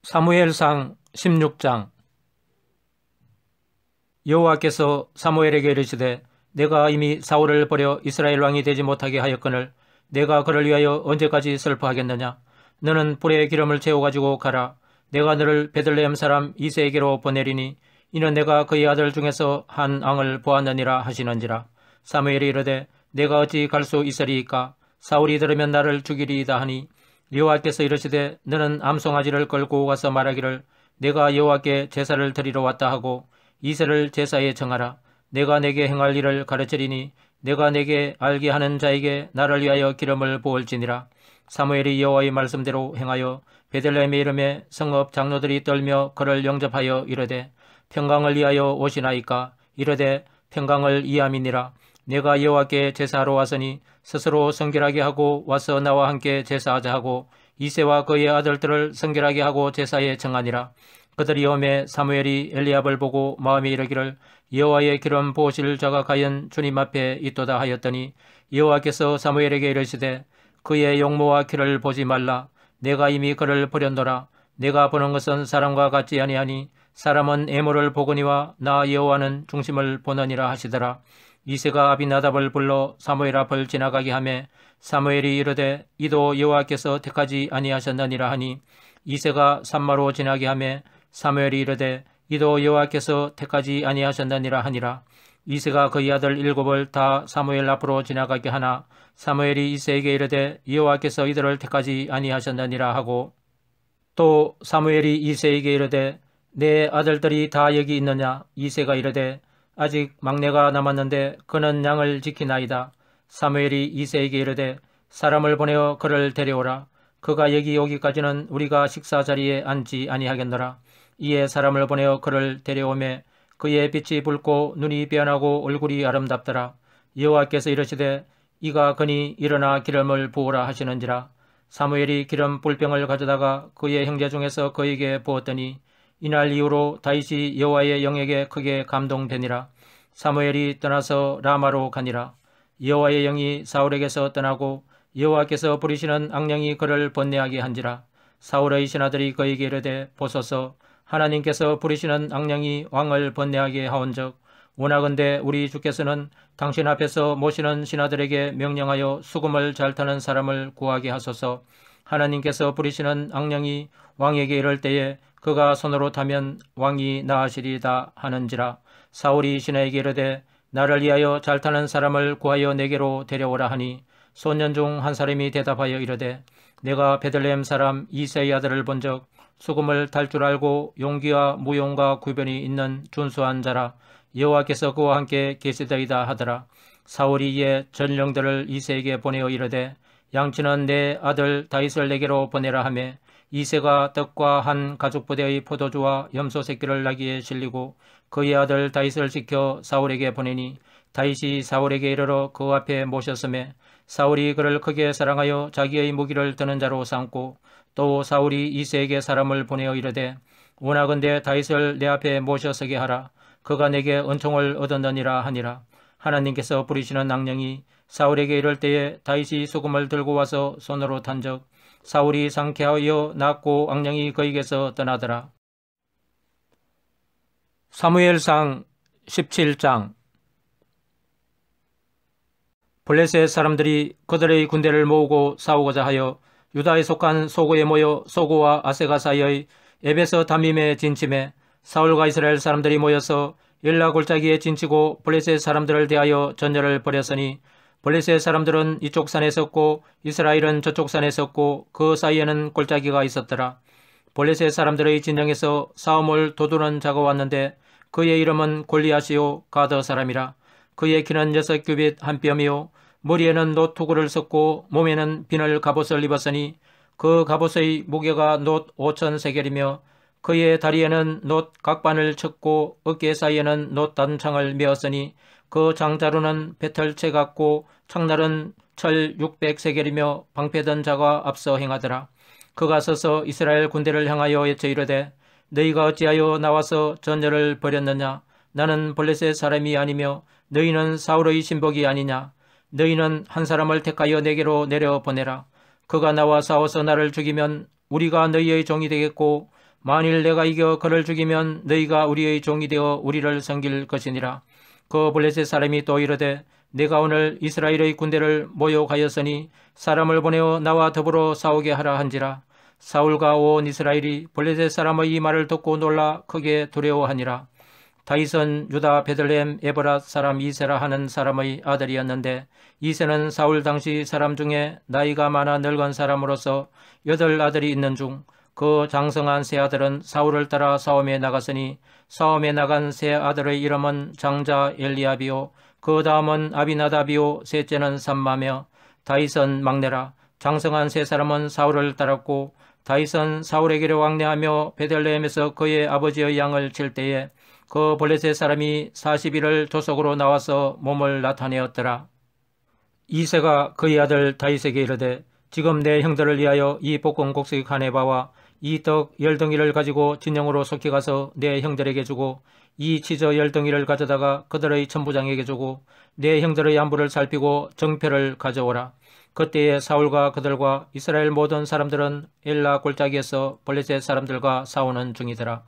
사무엘상 16장. 여호와께서 사무엘에게 이르시되 내가 이미 사울을 버려 이스라엘 왕이 되지 못하게 하였거늘 내가 그를 위하여 언제까지 슬퍼하겠느냐. 너는 불에 기름을 채워가지고 가라. 내가 너를 베들레헴 사람 이새에게로 보내리니 이는 내가 그의 아들 중에서 한 앙을 보았느니라 하시는지라. 사무엘이 이르되 내가 어찌 갈 수 있으리이까. 사울이 들으면 나를 죽이리이다 하니 여호와께서 이르시되 너는 암송아지를 끌고 가서 말하기를 내가 여호와께 제사를 드리러 왔다 하고 이새를 제사에 정하라. 내가 내게 행할 일을 가르치리니 내가 내게 알게 하는 자에게 나를 위하여 기름을 부을지니라. 사무엘이 여호와의 말씀대로 행하여 베들레헴의 이름에 성읍 장로들이 떨며 그를 영접하여 이르되 평강을 위하여 오시나이까. 이르되 평강을 이함이니라. 내가 여호와께 제사하러 왔으니 스스로 성결하게 하고 와서 나와 함께 제사하자 하고 이새와 그의 아들들을 성결하게 하고 제사에 정하니라. 그들이 오매 사무엘이 엘리압을 보고 마음에 이르기를 여호와의 기름 부으실 자가 과연 주님 앞에 있도다 하였더니 여호와께서 사무엘에게 이르시되 그의 용모와 키를 보지 말라. 내가 이미 그를 버렸노라. 내가 보는 것은 사람과 같지 아니하니 사람은 애모를 보거니와 나 여호와는 중심을 보느니라 하시더라. 이새가 아비나답을 불러 사무엘 앞을 지나가게 하매 사무엘이 이르되 이도 여호와께서 택하지 아니하셨느니라 하니 이새가 산마로 지나게 하매 사무엘이 이르되 이도 여호와께서 택하지 아니하셨느니라 하니라. 이새가 그의 아들 7을 다 사무엘 앞으로 지나가게 하나 사무엘이 이새에게 이르되 여호와께서 이들을 택하지 아니하셨느니라 하고 또 사무엘이 이새에게 이르되 내 아들들이 다 여기 있느냐. 이새가 이르되 아직 막내가 남았는데 그는 양을 지키나이다. 사무엘이 이새에게 이르되 사람을 보내어 그를 데려오라. 그가 여기 오기까지는 우리가 식사 자리에 앉지 아니하겠노라. 이에 사람을 보내어 그를 데려오매 그의 빛이 붉고 눈이 변하고 얼굴이 아름답더라. 여호와께서 이르시되 이가 그니 일어나 기름을 부으라 하시는지라. 사무엘이 기름 뿔병을 가져다가 그의 형제 중에서 그에게 부었더니 이날 이후로 다윗이 여호와의 영에게 크게 감동되니라. 사무엘이 떠나서 라마로 가니라. 여호와의 영이 사울에게서 떠나고 여호와께서 부리시는 악령이 그를 번뇌하게 한지라. 사울의 신하들이 그에게 이르되 보소서 하나님께서 부리시는 악령이 왕을 번뇌하게 하온즉 원하건대 우리 주께서는 당신 앞에서 모시는 신하들에게 명령하여 수금을 잘 타는 사람을 구하게 하소서. 하나님께서 부리시는 악령이 왕에게 이를 때에 그가 손으로 타면 왕이 나으시리이다 하는지라. 사울이 신하에게 이르되 나를 위하여 잘 타는 사람을 구하여 내게로 데려오라 하니 소년 중 한 사람이 대답하여 이르되 내가 베들레헴 사람 이새의 아들을 본즉 수금을 탈 줄 알고 용기와 무용과 구변이 있는 준수한 자라. 여호와께서 그와 함께 계시더이다 하더라. 사울이 이에 전령들을 이새에게 보내어 이르되 양치는 내 아들 다윗을 내게로 보내라 하매 이새가 떡과 한 가죽부대의 포도주와 염소 새끼를 나귀에 실리고 그의 아들 다윗을 지켜 사울에게 보내니 다윗이 사울에게 이르러 그 앞에 모셨음에 사울이 그를 크게 사랑하여 자기의 무기를 드는 자로 삼고 또 사울이 이새에게 사람을 보내어 이르되 원하건대 다윗을 내 앞에 모셔서게 하라. 그가 내게 은총을 얻었느니라 하니라. 하나님께서 부리시는 악령이 사울에게 이를 때에 다윗이 수금을 들고 와서 손으로 탄즉 사울이 상쾌하여 낫고 악령이 그에게서 떠나더라. 사무엘상 17장. 블레셋 사람들이 그들의 군대를 모으고 싸우고자 하여 유다에 속한 소고에 모여 소고와 아세가 사이의 에베스 담임에 진침해 사울과 이스라엘 사람들이 모여서 엘라 골짜기에 진치고 블레셋 사람들을 대하여 전열을 벌였으니 블레셋 사람들은 이쪽 산에 섰고 이스라엘은 저쪽 산에 섰고 그 사이에는 골짜기가 있었더라. 블레셋 사람들의 진영에서 싸움을 도두는 자가 왔는데 그의 이름은 골리앗이요 가드 사람이라. 그의 키는 6규빗 한 뼘이요 머리에는 놋 투구를 썼고 몸에는 비늘 갑옷을 입었으니 그 갑옷의 무게가 놋 5,000세겔이며 그의 다리에는 놋 각반을 쳤고 어깨 사이에는 놋 단창을 메었으니 그 장자루는 배털채 같고 창날은 철 600세겔이며 방패든 자가 앞서 행하더라. 그가 서서 이스라엘 군대를 향하여 외쳐 이르되 너희가 어찌하여 나와서 전열을 벌였느냐. 나는 블레셋 사람이 아니며 너희는 사울의 신복이 아니냐. 너희는 한 사람을 택하여 내게로 내려보내라. 그가 나와 싸워서 나를 죽이면 우리가 너희의 종이 되겠고 만일 내가 이겨 그를 죽이면 너희가 우리의 종이 되어 우리를 섬길 것이니라. 그 블레셋 사람이 또 이르되 내가 오늘 이스라엘의 군대를 모욕하였으니 사람을 보내어 나와 더불어 싸우게 하라 한지라. 사울과 온 이스라엘이 블레셋 사람의 이 말을 듣고 놀라 크게 두려워하니라. 다윗은 유다 베들레헴 에브랏 사람 이세라 하는 사람의 아들이었는데 이세는 사울 당시 사람 중에 나이가 많아 늙은 사람으로서 8 아들이 있는 중 그 장성한 세 아들은 사울을 따라 싸움에 나갔으니 싸움에 나간 세 아들의 이름은 장자 엘리압이요 그 다음은 아비나답이요 셋째는 삼마며 다윗은 막내라. 장성한 세 사람은 사울을 따랐고 다윗은 사울에게로 왕래하며 베들레헴에서 그의 아버지의 양을 칠 때에 그 블레셋 사람이 40일을 조속으로 나와서 몸을 나타내었더라. 이새가 그의 아들 다윗에게 이르되 지금 내 형들을 위하여 이 볶은 곡식 한 해바와 이 떡 10덩이를 가지고 진영으로 속히 가서 내 형들에게 주고 이 치저 10덩이를 가져다가 그들의 천부장에게 주고 내 형들의 안부를 살피고 정표를 가져오라. 그때에 사울과 그들과 이스라엘 모든 사람들은 엘라 골짜기에서 블레셋 사람들과 싸우는 중이더라.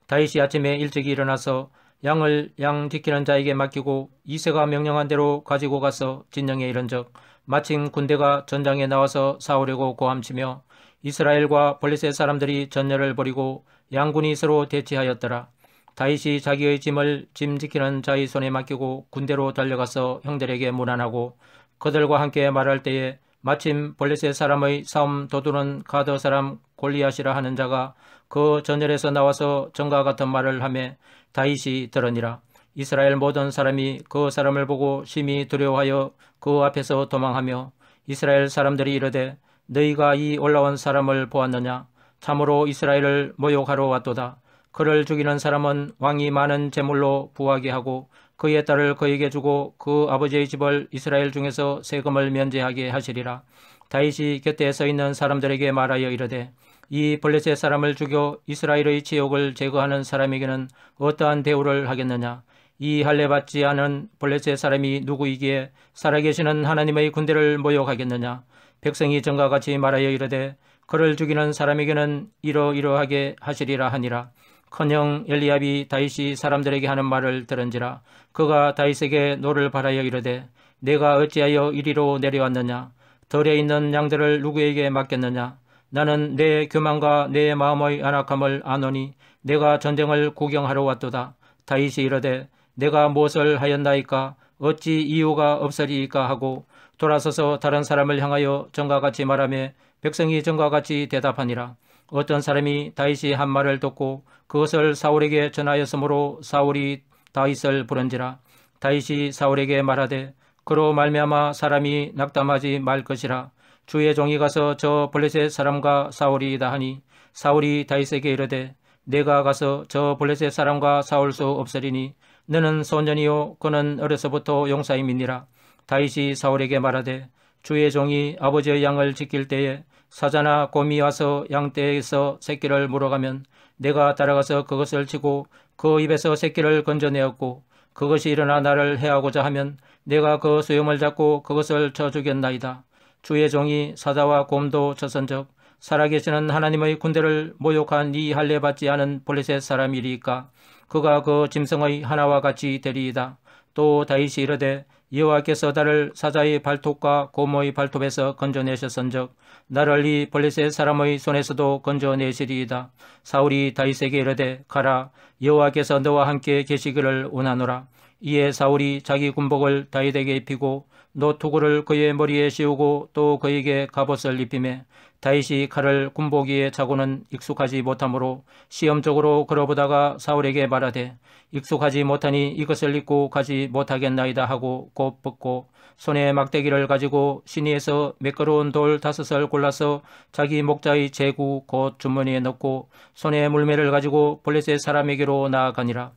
다윗이 아침에 일찍 일어나서 양을 양 지키는 자에게 맡기고 이새가 명령한 대로 가지고 가서 진영에 이른즉 마침 군대가 전장에 나와서 싸우려고 고함치며 이스라엘과 블레셋 사람들이 전열을 벌이고 양군이 서로 대치하였더라. 다윗이 자기의 짐을 짐 지키는 자의 손에 맡기고 군대로 달려가서 형들에게 문안하고 그들과 함께 말할 때에 마침 블레셋 사람의 싸움 도두는 가드 사람 골리앗이라 하는 자가 그 전열에서 나와서 전과 같은 말을 하매 다윗이 들으니라. 이스라엘 모든 사람이 그 사람을 보고 심히 두려워하여 그 앞에서 도망하며 이스라엘 사람들이 이르되 너희가 이 올라온 사람을 보았느냐? 참으로 이스라엘을 모욕하러 왔도다. 그를 죽이는 사람은 왕이 많은 재물로 부하게 하고 그의 딸을 그에게 주고 그 아버지의 집을 이스라엘 중에서 세금을 면제하게 하시리라. 다윗이 곁에 서 있는 사람들에게 말하여 이르되 이 블레셋 사람을 죽여 이스라엘의 지옥을 제거하는 사람에게는 어떠한 대우를 하겠느냐? 이 할례 받지 않은 블레셋 사람이 누구이기에 살아계시는 하나님의 군대를 모욕하겠느냐? 백성이 전과 같이 말하여 이르되 그를 죽이는 사람에게는 이러이러하게 하시리라 하니라. 큰형 엘리압이 다윗이 사람들에게 하는 말을 들은지라. 그가 다윗에게 노를 바라여 이르되 내가 어찌하여 이리로 내려왔느냐? 들에 있는 양들을 누구에게 맡겼느냐? 나는 내 교만과 내 마음의 안악함을 아노니 내가 전쟁을 구경하러 왔도다. 다윗이 이르되 내가 무엇을 하였나이까? 어찌 이유가 없으리이까 하고 돌아서서 다른 사람을 향하여 전과 같이 말하며 백성이 전과 같이 대답하니라. 어떤 사람이 다윗이 한 말을 듣고 그것을 사울에게 전하였으므로 사울이 다윗을 부른지라. 다윗이 사울에게 말하되 그로 말미암아 사람이 낙담하지 말 것이라. 주의 종이 가서 저 블레셋 사람과 싸우리이다 하니 사울이 다윗에게 이르되 내가 가서 저 블레셋 사람과 싸울 수 없으리니 너는 소년이요 그는 어려서부터 용사임이니라. 다윗이 사울에게 말하되 주의 종이 아버지의 양을 지킬 때에 사자나 곰이 와서 양떼에서 새끼를 물어가면 내가 따라가서 그것을 치고 그 입에서 새끼를 건져내었고 그것이 일어나 나를 해하고자 하면 내가 그 수염을 잡고 그것을 쳐 죽였나이다. 주의 종이 사자와 곰도 쳐선적 살아계시는 하나님의 군대를 모욕한 이 할례 받지 않은 블레셋 사람이리까 그가 그 짐승의 하나와 같이 되리이다. 또 다윗이 이르되 여호와께서 나를 사자의 발톱과 곰의 발톱에서 건져내셨은즉 나를 이 블레셋 사람의 손에서도 건져내시리이다. 사울이 다윗에게 이르되 가라 여호와께서 너와 함께 계시기를 원하노라. 이에 사울이 자기 군복을 다윗에게 입히고 노투구를 그의 머리에 씌우고 또 그에게 갑옷을 입히매 다윗이 칼을 군복 위에 차고는 익숙하지 못하므로 시험적으로 걸어보다가 사울에게 말하되 익숙하지 못하니 이것을 입고 가지 못하겠나이다 하고 곧 벗고 손에 막대기를 가지고 시니에서 매끄러운 돌 5을 골라서 자기 목자의 제구 곧 주머니에 넣고 손에 물매를 가지고 블레셋 사람에게로 나아가니라.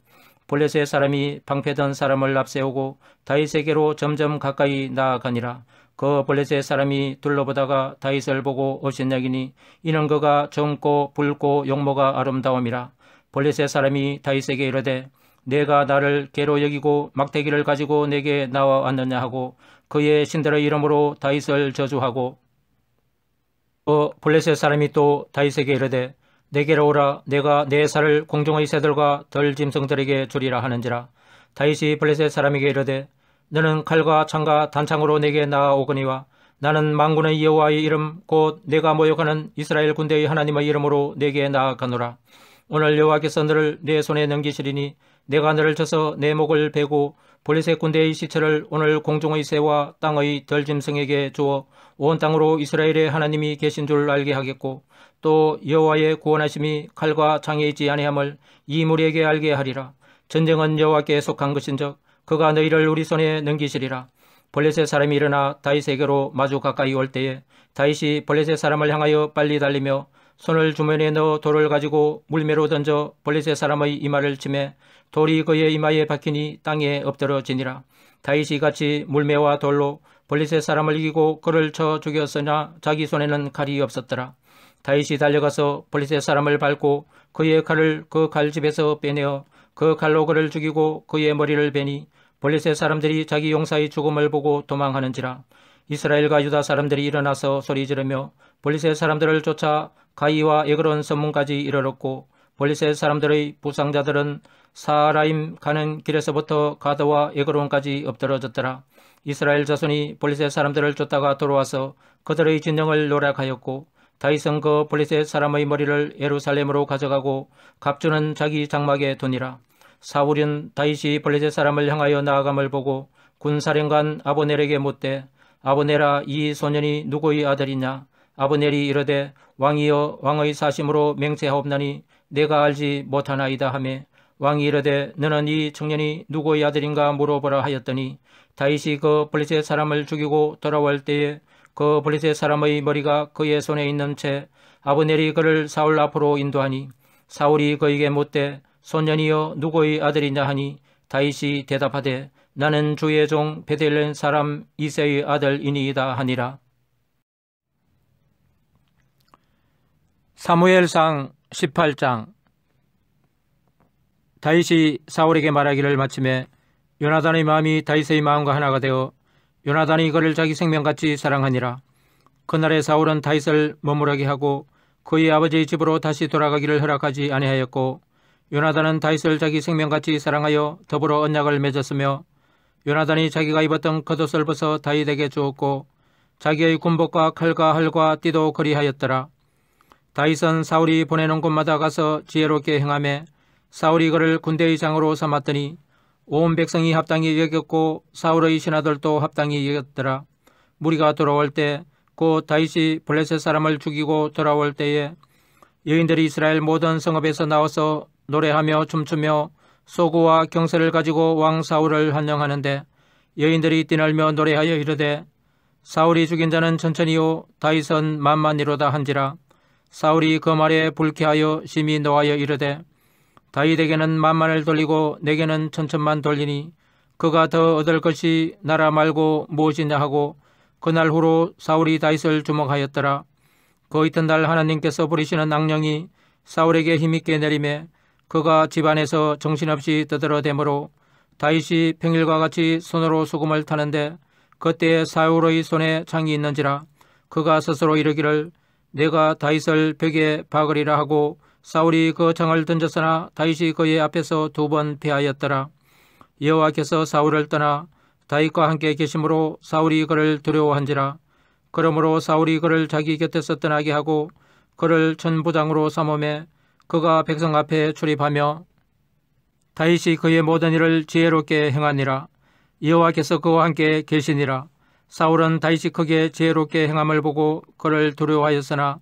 블레셋 사람이 방패던 사람을 앞세우고 다윗에게로 점점 가까이 나아가니라. 그 블레셋 사람이 둘러보다가 다윗을 보고 업신여기니 이는 그가 젊고 붉고 용모가 아름다움이라. 블레셋 사람이 다윗에게 이르되 내가 나를 개로 여기고 막대기를 가지고 내게 나와왔느냐 하고 그의 신들의 이름으로 다윗을 저주하고 블레셋 사람이 또 다윗에게 이르되 내게로 오라. 내가 내 살을 공중의 새들과 덜 짐승들에게 주리라 하는지라. 다윗이 블레셋 사람에게 이르되 너는 칼과 창과 단창으로 내게 나아오거니와 나는 만군의 여호와의 이름 곧 내가 모욕하는 이스라엘 군대의 하나님의 이름으로 내게 나아가노라. 오늘 여호와께서 너를 내 손에 넘기시리니 내가 너를 쳐서 내 목을 베고 블레셋 군대의 시체를 오늘 공중의 새와 땅의 들짐승에게 주어 온 땅으로 이스라엘의 하나님이 계신 줄 알게 하겠고 또 여호와의 구원하심이 칼과 창에 있지 아니함을 이 무리에게 알게 하리라. 전쟁은 여호와께 속한 것인즉 그가 너희를 우리 손에 넘기시리라. 블레셋 사람이 일어나 다윗에게로 마주 가까이 올 때에 다윗이 블레셋 사람을 향하여 빨리 달리며 손을 주머니에 넣어 돌을 가지고 물매로 던져 블레셋 사람의 이마를 치매 돌이 그의 이마에 박히니 땅에 엎드러지니라. 다윗이 같이 물매와 돌로 블레셋 사람을 이기고 그를 쳐 죽였으나 자기 손에는 칼이 없었더라. 다윗이 달려가서 블레셋 사람을 밟고 그의 칼을 그 칼집에서 빼내어 그 칼로 그를 죽이고 그의 머리를 베니 블레셋 사람들이 자기 용사의 죽음을 보고 도망하는지라. 이스라엘과 유다 사람들이 일어나서 소리 지르며 블레셋 사람들을 쫓아 가이와 에그론 선문까지 이르렀고 블레셋 사람들의 부상자들은 사라임 가는 길에서부터 가드와 에그론까지 엎드러졌더라. 이스라엘 자손이 블레셋 사람들을 쫓다가 돌아와서 그들의 진영을 노략하였고 다윗은 그 블레셋 사람의 머리를 예루살렘으로 가져가고 갑주는 자기 장막에 두니라. 사울은 다윗이 블레셋 사람을 향하여 나아감을 보고 군사령관 아브넬에게 묻되 아브넬아 이 소년이 누구의 아들이냐? 아브넬이 이르되 왕이여 왕의 사심으로 맹세하옵나니 내가 알지 못하나이다 하며 왕이 이르되 너는 이 청년이 누구의 아들인가 물어보라 하였더니 다윗이 그 블레셋 사람을 죽이고 돌아올 때에 그 블레셋 사람의 머리가 그의 손에 있는 채 아브넬이 그를 사울 앞으로 인도하니 사울이 그에게 묻되 소년이여 누구의 아들이냐 하니 다윗이 대답하되 나는 주의 종 베들레헴 사람 이새의 아들이니이다 하니라. 사무엘상 18장. 다윗이 사울에게 말하기를 마침에 요나단의 마음이 다윗의 마음과 하나가 되어 요나단이 그를 자기 생명같이 사랑하니라. 그날에 사울은 다윗을 머무르게 하고 그의 아버지의 집으로 다시 돌아가기를 허락하지 아니하였고 요나단은 다윗을 자기 생명같이 사랑하여 더불어 언약을 맺었으며 요나단이 자기가 입었던 겉옷을 벗어 다윗에게 주었고 자기의 군복과 칼과 활과 띠도 그리하였더라. 다윗은 사울이 보내는 곳마다 가서 지혜롭게 행하며 사울이 그를 군대의 장으로 삼았더니 온 백성이 합당히 여겼고 사울의 신하들도 합당히 여겼더라. 무리가 돌아올 때 곧 다윗이 블레셋 사람을 죽이고 돌아올 때에 여인들이 이스라엘 모든 성읍에서 나와서 노래하며 춤추며 소구와 경세를 가지고 왕 사울을 환영하는데 여인들이 뛰놀며 노래하여 이르되 사울이 죽인 자는 천천히요 다윗은 만만이로다 한지라. 사울이 그 말에 불쾌하여 심히 노하여 이르되 다윗에게는 만만을 돌리고 내게는 천천만 돌리니 그가 더 얻을 것이 나라 말고 무엇이냐 하고 그날 후로 사울이 다윗을 주목하였더라. 그 이튿날 하나님께서 부리시는 악령이 사울에게 힘있게 내리매 그가 집안에서 정신없이 떠들어대므로 다윗이 평일과 같이 손으로 수금을 타는데 그때에 사울의 손에 창이 있는지라. 그가 스스로 이르기를 내가 다윗을 벽에 박으리라 하고 사울이 그 창을 던졌으나 다윗이 그의 앞에서 2번 패하였더라. 여호와께서 사울을 떠나 다윗과 함께 계심으로 사울이 그를 두려워한지라. 그러므로 사울이 그를 자기 곁에서 떠나게 하고 그를 천부장으로 삼음에 그가 백성 앞에 출입하며 다윗이 그의 모든 일을 지혜롭게 행하니라. 여호와께서 그와 함께 계시니라. 사울은 다윗이 크게 지혜롭게 행함을 보고 그를 두려워하였으나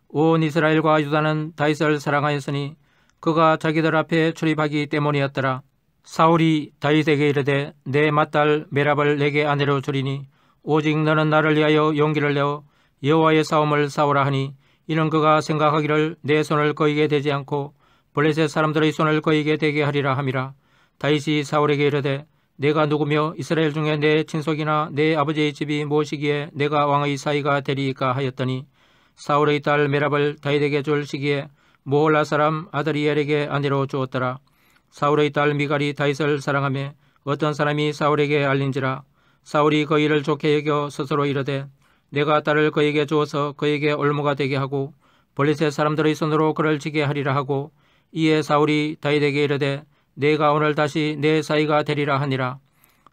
온 이스라엘과 유다는 다윗을 사랑하였으니 그가 자기들 앞에 출입하기 때문이었더라. 사울이 다윗에게 이르되 내 맏딸 메랍을 내게 아내로 주리니 오직 너는 나를 위하여 용기를 내어 여호와의 싸움을 싸우라 하니 이는 그가 생각하기를 내 손을 그에게 대지 않고 블레셋 사람들의 손을 그에게 대게 하리라 함이라. 다윗이 사울에게 이르되 내가 누구며 이스라엘 중에 내 친속이나 내 아버지의 집이 무엇이기에 내가 왕의 사위가 되리이까 하였더니 사울의 딸 메랍을 다윗에게 줄 시기에 모홀라 사람 아드리엘에게 아내로 주었더라. 사울의 딸 미갈이 다윗을 사랑하며 어떤 사람이 사울에게 알린지라. 사울이 그 일을 좋게 여겨 스스로 이르되 내가 딸을 그에게 주어서 그에게 올무가 되게 하고 블레셋 사람들의 손으로 그를 치게 하리라 하고 이에 사울이 다윗에게 이르되 내가 오늘 다시 내 사이가 되리라 하니라.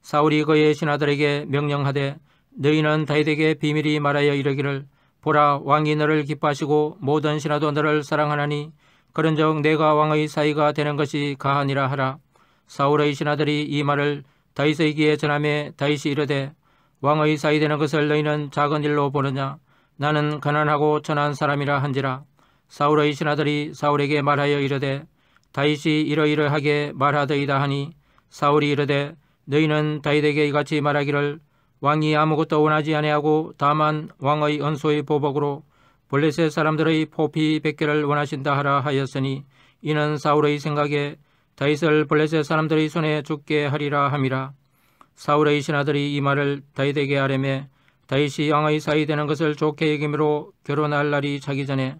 사울이 그의 신하들에게 명령하되 너희는 다윗에게 비밀히 말하여 이르기를 보라 왕이 너를 기뻐하시고 모든 신하도 너를 사랑하나니 그런즉 내가 왕의 사이가 되는 것이 가하니라 하라. 사울의 신하들이 이 말을 다윗의 귀에 전하매 다윗이 이르되 왕의 사이 되는 것을 너희는 작은 일로 보느냐. 나는 가난하고 천한 사람이라 한지라. 사울의 신하들이 사울에게 말하여 이르되 다윗이 이러이러하게 말하더이다 하니 사울이 이르되 너희는 다윗에게 이같이 말하기를 왕이 아무것도 원하지 아니하고 다만 왕의 은소의 보복으로 블레셋 사람들의 포피 100개를 원하신다 하라 하였으니 이는 사울의 생각에 다윗을 블레셋 사람들의 손에 죽게 하리라 함이라. 사울의 신하들이 이 말을 다윗에게 아뢰매 다윗이 왕의 사이 되는 것을 좋게 여김으로 결혼할 날이 차기 전에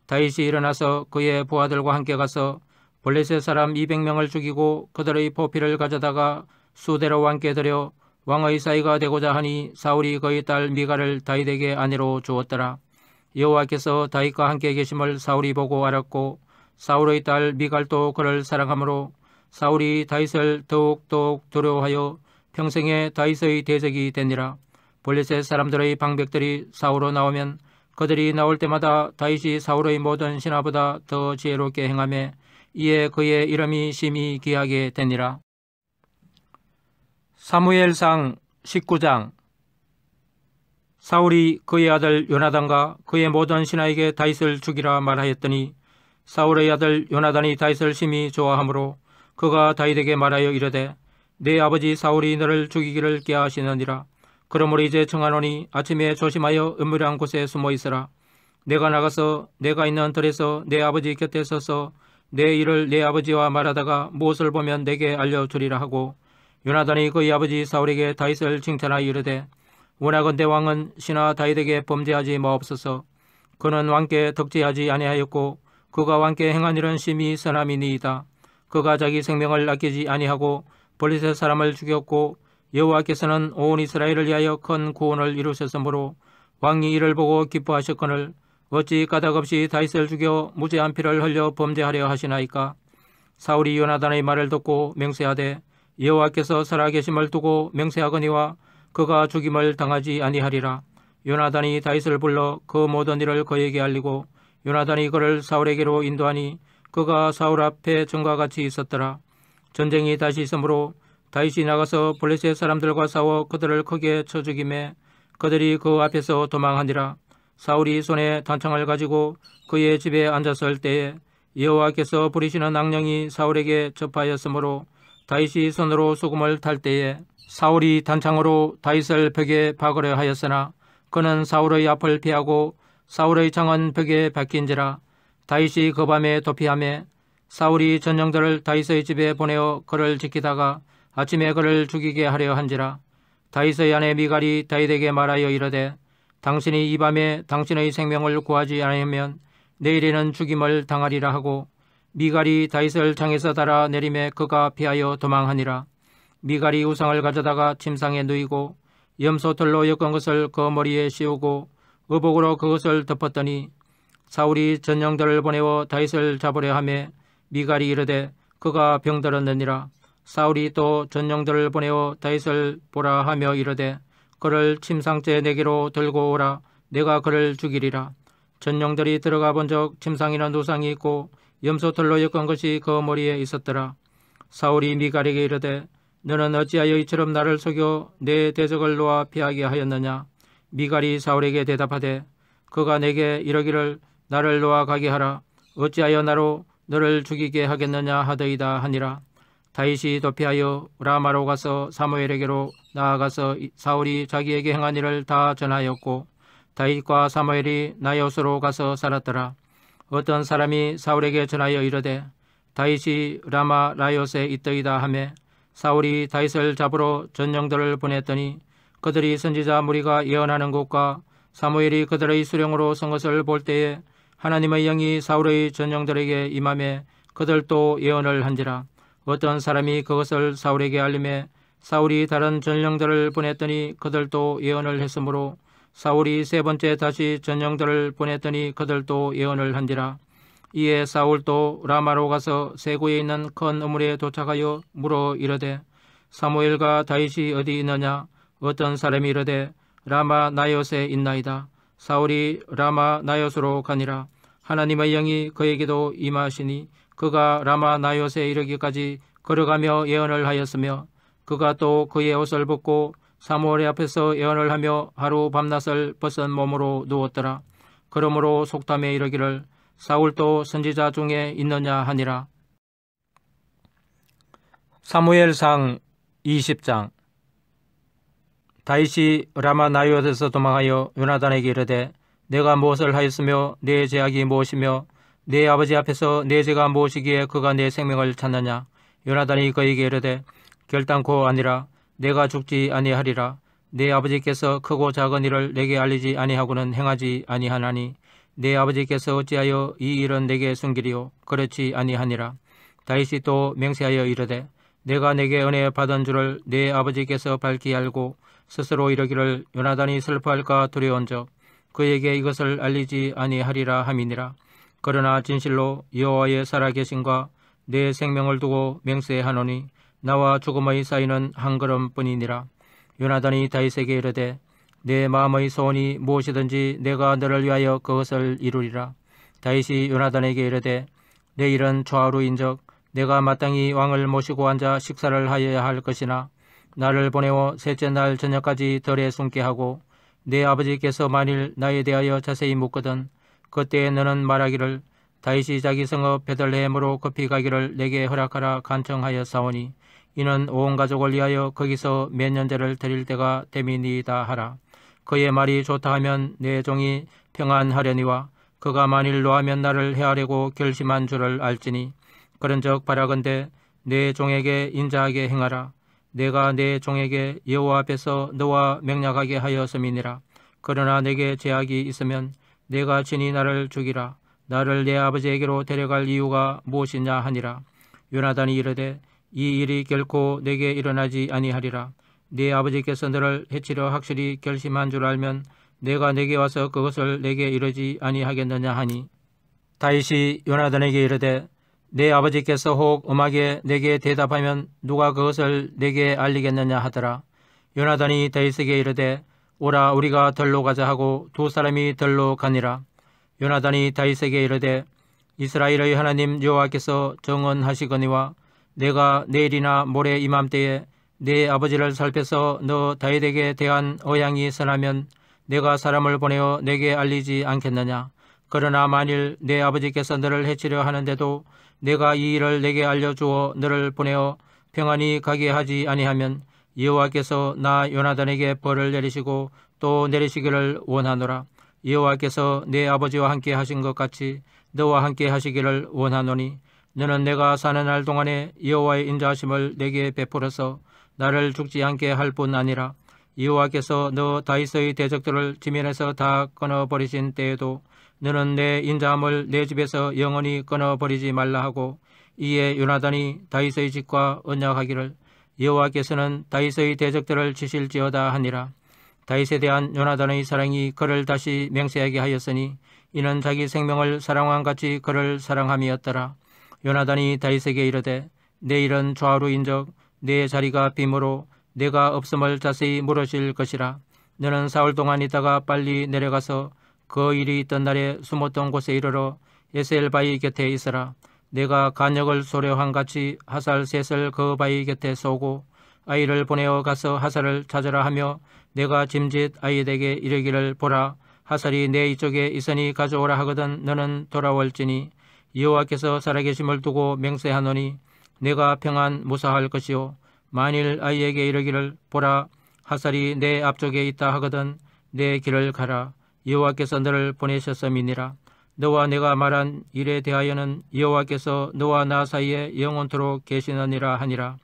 다윗이 일어나서 그의 부하들과 함께 가서 블레셋 사람 200명을 죽이고 그들의 포피를 가져다가 수대로 왕께 드려 왕의 사이가 되고자 하니 사울이 그의 딸 미갈을 다윗에게 아내로 주었더라. 여호와께서 다윗과 함께 계심을 사울이 보고 알았고 사울의 딸 미갈도 그를 사랑하므로 사울이 다윗을 더욱 두려워하여 평생에 다윗의 대적이 되니라. 블레셋 사람들의 방백들이 싸우러 나오면 그들이 나올 때마다 다윗이 사울의 모든 신하보다 더 지혜롭게 행하며 이에 그의 이름이 심히 귀하게 되니라. 사무엘상 19장. 사울이 그의 아들 요나단과 그의 모든 신하에게 다윗을 죽이라 말하였더니 사울의 아들 요나단이 다윗을 심히 좋아하므로 그가 다윗에게 말하여 이르되 내 아버지 사울이 너를 죽이기를 꾀하시느니라. 그러므로 이제 청하노니 아침에 조심하여 은밀한 곳에 숨어 있으라. 내가 나가서 내가 있는 들에서 내 아버지 곁에 서서 내 일을 내 아버지와 말하다가 무엇을 보면 내게 알려주리라 하고 요나단이 그의 아버지 사울에게 다윗을 칭찬하여 이르되 원하건대 왕은 신하 다윗에게 범죄하지 마옵소서. 그는 왕께 덕지하지 아니하였고 그가 왕께 행한 일은 심히 선함이니이다. 그가 자기 생명을 아끼지 아니하고 블레셋 사람을 죽였고 여호와께서는 온 이스라엘을 위하여 큰 구원을 이루셨으므로 왕이 이를 보고 기뻐하셨거늘 어찌 까닭없이 다윗을 죽여 무죄한 피를 흘려 범죄하려 하시나이까. 사울이 요나단의 말을 듣고 맹세하되 여호와께서 살아계심을 두고 맹세하거니와 그가 죽임을 당하지 아니하리라. 요나단이 다윗을 불러 그 모든 일을 그에게 알리고 요나단이 그를 사울에게로 인도하니 그가 사울 앞에 전과 같이 있었더라. 전쟁이 다시 있으므로 다윗이 나가서 블레셋 사람들과 싸워 그들을 크게 쳐 죽이매 그들이 그 앞에서 도망하니라. 사울이 손에 단창을 가지고 그의 집에 앉았을 때에 여호와께서 부리시는 악령이 사울에게 접하였으므로 다윗이 손으로 수금을 탈 때에 사울이 단창으로 다윗을 벽에 박으려 하였으나 그는 사울의 앞을 피하고 사울의 창은 벽에 박힌지라. 다윗이 그 밤에 도피하매 사울이 전령들을 다윗의 집에 보내어 그를 지키다가 아침에 그를 죽이게 하려 한지라. 다윗의 아내 미갈이 다윗에게 말하여 이르되 당신이 이 밤에 당신의 생명을 구하지 않으면 내일에는 죽임을 당하리라 하고 미갈이 다윗을 창에서 달아 내림에 그가 피하여 도망하니라. 미갈이 우상을 가져다가 침상에 누이고 염소털로 엮은 것을 그 머리에 씌우고 의복으로 그것을 덮었더니 사울이 전령들을 보내어 다윗을 잡으려 하매 미갈이 이르되 그가 병들었느니라. 사울이 또 전령들을 보내어 다윗을 보라 하며 이르되 그를 침상째 내게로 들고 오라. 내가 그를 죽이리라. 전령들이 들어가 본즉 침상에는 우상이 있고 염소털로 엮은 것이 그 머리에 있었더라. 사울이 미갈에게 이르되 너는 어찌하여 이처럼 나를 속여 내 대적을 놓아 피하게 하였느냐. 미갈이 사울에게 대답하되 그가 내게 이러기를 나를 놓아 가게 하라. 어찌하여 나로 너를 죽이게 하겠느냐 하더이다 하니라. 다윗이 도피하여 라마로 가서 사무엘에게로 나아가서 사울이 자기에게 행한 일을 다 전하였고 다윗과 사무엘이 나요스로 가서 살았더라. 어떤 사람이 사울에게 전하여 이르되 다윗이 라마 나요스에 있더이다 하매 사울이 다윗을 잡으러 전령들을 보냈더니 그들이 선지자 무리가 예언하는 곳과 사무엘이 그들의 수령으로 선 것을 볼 때에 하나님의 영이 사울의 전령들에게 임하매 그들도 예언을 한지라. 어떤 사람이 그것을 사울에게 알림해 사울이 다른 전령들을 보냈더니 그들도 예언을 했으므로 사울이 세 번째 다시 전령들을 보냈더니 그들도 예언을 한지라. 이에 사울도 라마로 가서 세고에 있는 큰 우물에 도착하여 물어 이르되 사무엘과 다윗이 어디 있느냐? 어떤 사람이 이르되 라마 나요스에 있나이다. 사울이 라마 나요스로 가니라. 하나님의 영이 그에게도 임하시니 그가 라마 나요스에 이르기까지 걸어가며 예언을 하였으며 그가 또 그의 옷을 벗고 사무엘 앞에서 예언을 하며 하루 밤낮을 벗은 몸으로 누웠더라. 그러므로 속담에 이르기를 사울도 선지자 중에 있느냐 하니라. 사무엘상 20장. 다윗이 라마 나요스에서 도망하여 요나단에게 이르되 내가 무엇을 하였으며 내 죄악이 무엇이며 내 아버지 앞에서 내 죄가 무엇이기에 그가 내 생명을 찾느냐. 요나단이 그에게 이르되 결단코 아니라 내가 죽지 아니하리라. 내 아버지께서 크고 작은 일을 내게 알리지 아니하고는 행하지 아니하나니 내 아버지께서 어찌하여 이 일은 내게 숨기리요. 그렇지 아니하니라. 다윗이 또 맹세하여 이르되 내가 내게 은혜 받은 줄을 내 아버지께서 밝히 알고 스스로 이르기를 요나단이 슬퍼할까 두려운즉 그에게 이것을 알리지 아니하리라 함이니라. 그러나 진실로 여호와의 살아계심과 내 생명을 두고 맹세하노니 나와 죽음의 사이는 한 걸음뿐이니라. 요나단이 다윗에게 이르되 내 마음의 소원이 무엇이든지 내가 너를 위하여 그것을 이루리라. 다윗이 요나단에게 이르되 내 일은 좌우루인즉 내가 마땅히 왕을 모시고 앉아 식사를 하여야 할 것이나 나를 보내어 셋째 날 저녁까지 덜에 숨게 하고 내 아버지께서 만일 나에 대하여 자세히 묻거든 그때에 너는 말하기를 다윗이 자기 성읍 베들레헴으로 급히 가기를 내게 허락하라 간청하여 사오니 이는 온 가족을 위하여 거기서 몇 년제를 드릴 때가 됨이니이다 하라. 그의 말이 좋다 하면 내 종이 평안하려니와 그가 만일 노하면 나를 해하려고 결심한 줄을 알지니 그런즉 바라건대 내 종에게 인자하게 행하라. 내가 내 종에게 여호와 앞에서 너와 맹약하게 하였음이니라. 그러나 내게 죄악이 있으면 내가 친히 나를 죽이라. 나를 내 아버지에게로 데려갈 이유가 무엇이냐 하니라. 요나단이 이르되 이 일이 결코 내게 일어나지 아니하리라. 네 아버지께서 너를 해치려 확실히 결심한 줄 알면 내가 내게 와서 그것을 내게 이르지 아니하겠느냐 하니 다윗이 요나단에게 이르되 내 아버지께서 혹 엄하게 내게 대답하면 누가 그것을 내게 알리겠느냐 하더라. 요나단이 다윗에게 이르되 오라 우리가 들로 가자 하고 두 사람이 들로 가니라. 요나단이 다윗에게 이르되 이스라엘의 하나님 여호와께서 정언하시거니와 내가 내일이나 모레 이맘때에 내 아버지를 살펴서 너 다윗에게 대한 의향이 선하면 내가 사람을 보내어 내게 알리지 않겠느냐. 그러나 만일 내 아버지께서 너를 해치려 하는데도 내가 이 일을 내게 알려주어 너를 보내어 평안히 가게 하지 아니하면 여호와께서 나 요나단에게 벌을 내리시고 또 내리시기를 원하노라. 여호와께서 내 아버지와 함께 하신 것 같이 너와 함께 하시기를 원하노니 너는 내가 사는 날 동안에 여호와의 인자하심을 내게 베풀어서 나를 죽지 않게 할 뿐 아니라 여호와께서 너 다윗의 대적들을 지면에서 다 끊어버리신 때에도 너는 내 인자함을 내 집에서 영원히 끊어버리지 말라 하고 이에 요나단이 다윗의 집과 언약하기를 여호와께서는 다윗의 대적들을 치실지어다 하니라. 다윗에 대한 요나단의 사랑이 그를 다시 맹세하게 하였으니 이는 자기 생명을 사랑한 같이 그를 사랑함이었더라. 요나단이 다윗에게 이르되 내 일은 좌우루인즉 내 자리가 빈으로 내가 없음을 자세히 물으실 것이라. 너는 사흘 동안 있다가 빨리 내려가서 그 일이 있던 날에 숨었던 곳에 이르러 에셀 바위 곁에 있으라. 내가 간역을 소려한 같이 하살 셋을 그 바위 곁에 쏘고 아이를 보내어 가서 하살을 찾으라 하며 내가 짐짓 아이에게 이르기를 보라 하살이 내 이쪽에 있으니 가져오라 하거든 너는 돌아올지니 여호와께서 살아계심을 두고 맹세하노니 내가 평안 무사할 것이요 만일 아이에게 이르기를 보라 하살이 내 앞쪽에 있다 하거든 내 길을 가라. 여호와께서 너를 보내셨음이니라. 너와 내가 말한 일에 대하여는 여호와께서 너와 나 사이에 영원토록 계시느니라 하니라.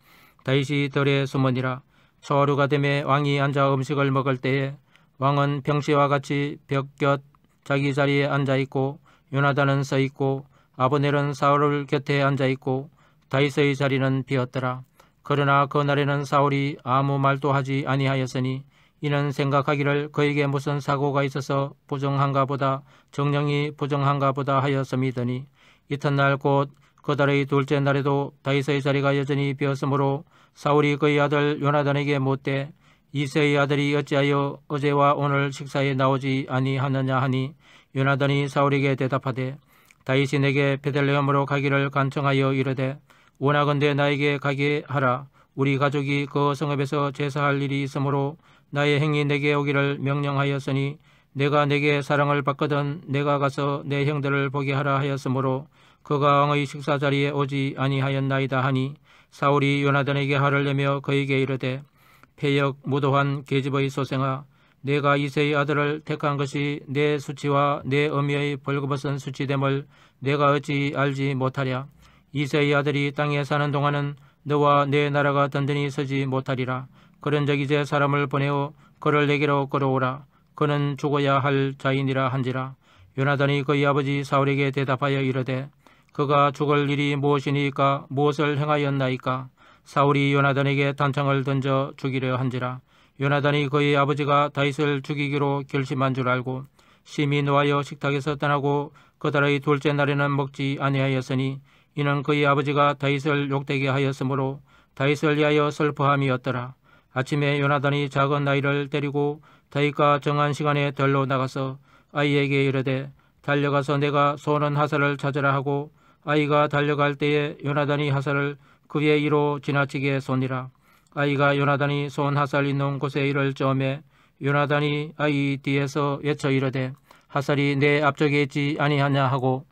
다윗이 들에 숨으니라. 초하루가 되매 왕이 앉아 음식을 먹을 때에 왕은 평시와 같이 벽 곁 자기 자리에 앉아있고 요나단은 서있고 아브넬은 사울 곁에 앉아있고 다윗의 자리는 비었더라. 그러나 그날에는 사울이 아무 말도 하지 아니하였으니 이는 생각하기를 그에게 무슨 사고가 있어서 부정한가 보다 정령이 부정한가 보다 하였음이더니 이튿날 곧 그 달의 둘째 날에도 다윗의 자리가 여전히 비었으므로 사울이 그의 아들 요나단에게 묻되 이새의 아들이 어찌하여 어제와 오늘 식사에 나오지 아니하느냐 하니 요나단이 사울에게 대답하되 다윗이 내게 베들레헴으로 가기를 간청하여 이르되 원하건대 나에게 가게 하라. 우리 가족이 그 성읍에서 제사할 일이 있으므로 나의 행이 내게 오기를 명령하였으니 내가 내게 사랑을 받거든 내가 가서 내 형들을 보게 하라 하였으므로 그가 왕의 식사 자리에 오지 아니하였나이다 하니 사울이 요나단에게 화를 내며 그에게 이르되 패역 무도한 계집의 소생아 내가 이새의 아들을 택한 것이 내 수치와 내 어미의 벌거벗은 수치됨을 내가 어찌 알지 못하랴. 이새의 아들이 땅에 사는 동안은 너와 내 나라가 든든히 서지 못하리라. 그런즉 이제 사람을 보내어 그를 내게로 끌어오라. 그는 죽어야 할 자인이라 한지라. 요나단이 그의 아버지 사울에게 대답하여 이르되 그가 죽을 일이 무엇이니까 무엇을 행하였나이까. 사울이 요나단에게 단창을 던져 죽이려 한지라. 요나단이 그의 아버지가 다윗을 죽이기로 결심한 줄 알고 심히 노하여 식탁에서 떠나고 그 달의 둘째 날에는 먹지 아니하였으니 이는 그의 아버지가 다윗을 욕되게 하였으므로 다윗을 위하여 슬퍼함이었더라. 아침에 요나단이 작은 아이를 데리고 다윗과 정한 시간에 들로 나가서 아이에게 이르되 달려가서 내가 쏘는 하사를 찾으라 하고 아이가 달려갈 때에 요나단이 하사를 그 위에 이로 지나치게 쏘니라. 아이가 요나단이 쏜 하살 있는 곳에 이를 쩌매 요나단이 아이 뒤에서 외쳐 이르되 하살이 내 앞쪽에 있지 아니하냐 하고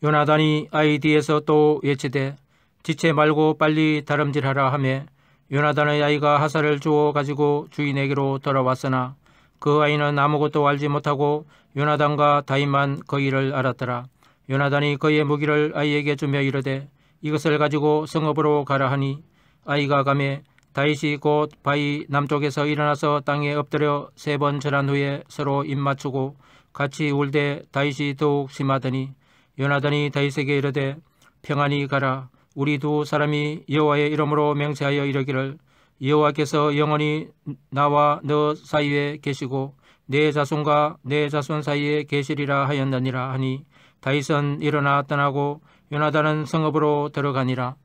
요나단이 아이 뒤에서 또 외치되 지체 말고 빨리 다름질하라 하며 요나단의 아이가 하살을 주워 가지고 주인에게로 돌아왔으나 그 아이는 아무것도 알지 못하고 요나단과 다윗만 그 일을 알았더라. 요나단이 그의 무기를 아이에게 주며 이르되 이것을 가지고 성읍으로 가라 하니 아이가 가매 다윗이 곧 바위 남쪽에서 일어나서 땅에 엎드려 3번 절한 후에 서로 입맞추고 같이 울되 다윗이 더욱 심하더니 요나단이 다윗에게 이르되 평안히 가라. 우리 두 사람이 여호와의 이름으로 맹세하여 이르기를 여호와께서 영원히 나와 너 사이에 계시고 내 자손과 내 자손 사이에 계시리라 하였느니라 하니 다윗은 일어나 떠나고 요나단은 성읍으로 들어가니라.